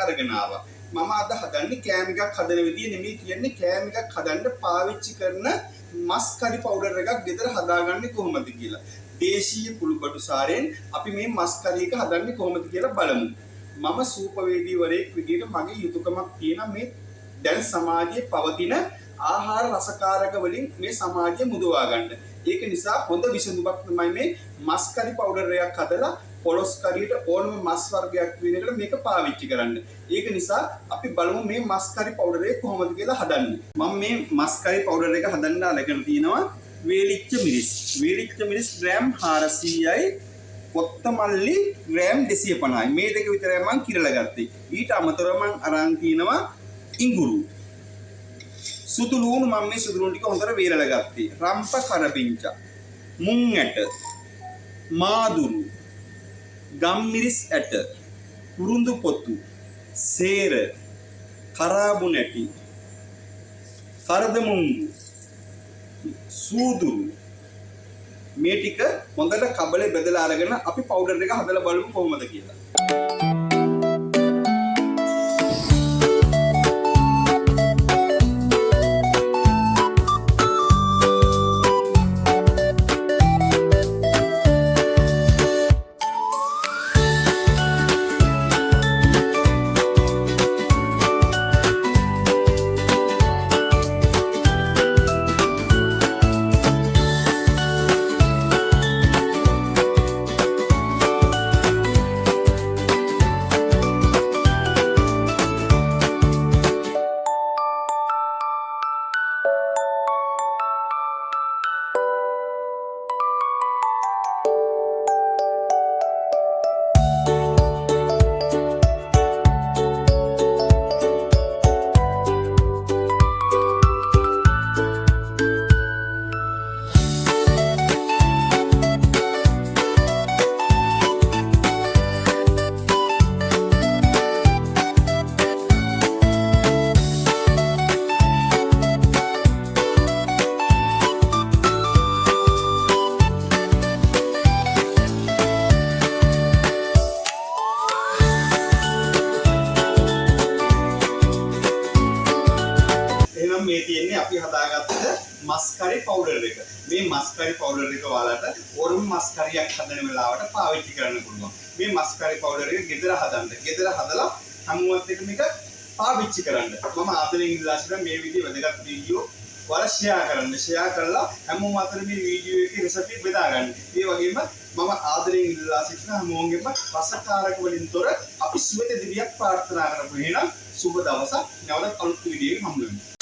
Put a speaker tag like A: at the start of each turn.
A: අරගෙන ආවා. මම අද හදන්නේ කෑම එකක් හදන විදිය නෙමෙයි කියන්නේ කෑම එකක් හදන්න පාවිච්චි කරන මස් කරි පවුඩර් එකක් ගෙදර හදාගන්නේ කොහොමද කියලා. දේශීය කුළුබඩු සාරයෙන් අපි මේ මස් කරි එක හදන්නේ කොහොමද කියලා බලමු. මම සූපවේදීවරයෙක් විදියට මගේ යුතුයකමක් තියෙන මේ දැන් සමාජයේ පවතින ආහාර රසකාරක වලින් මේ සමාජය මුදවා ගන්න. ඒක නිසා හොඳ විසඳුමක් තමයි මේ මස් කරි පවුඩර් එකක් හදලා පොලොස් කරියට ඕනම මස් වර්ගයක් වෙනකොට මේක පාවිච්චි කරන්න. ඒක නිසා අපි බලමු මේ මස් කරි පවුඩර් එක කොහොමද කියලා හදන්නේ. මම මේ මස් කරි පවුඩර් එක හදන්න අරගෙන තිනවා වේලිච්ච මිරිස්. වේලිච්ච මිරිස් ග්‍රෑම් 400යි, කොත්තමල්ලි ග්‍රෑම් 250යි. මේ දෙක විතරයි මම කිරලා ගත්තේ. ඊට අමතරව මම අරන් තිනවා ඉඟුරු. සුදු ලුණු මම මේ සුදු ලුණු ටික හොඳට වේලලා ගත්තේ. රම්ප කරපිංචා, මුං ඇට, මාදුරු, ගම්මිරිස් ඇට, කුරුඳු පොතු, සේර, කරාබු නැටි, කරදමුංගු, සූදුරු මේ ටික හොඳට කබලේ බෙදලා අරගෙන අපි පවුඩර් එක හදලා බලමු කොහොමද කියලා. මේ තියෙන්නේ අපි හදාගත්ත මස් කරි පවුඩර් එක. මේ මස් කරි පවුඩර් එක ඔයාලට ඕනම මස් කරියක් හදන වෙලාවට පාවිච්චි කරන්න පුළුවන්. මේ මස් කරි පවුඩර් එක ගෙදර හදන්න. ගෙදර හදලා හැමෝත් එක මේක පාවිච්චි කරන්න. මම ආදරෙන් ඉල්ලා සිටින මේ විදිහේ වැදගත් වීඩියෝ ඔයාලා ෂෙයා කරන්න. ෂෙයා කරලා හැමෝම අතර මේ වීඩියෝ එකේ රෙසිපි බෙදා ගන්න. ඒ වගේම මම ආදරෙන් ඉල්ලා සිටින හැමෝගෙම රසකාරක වලින් තොර අපි සුවඳ දිවියක් ප්‍රාර්ථනා කරමු. එහෙනම් සුබ දවසක්. නැවත අලුත් වීඩියෝ එකකින් හමු වෙමු.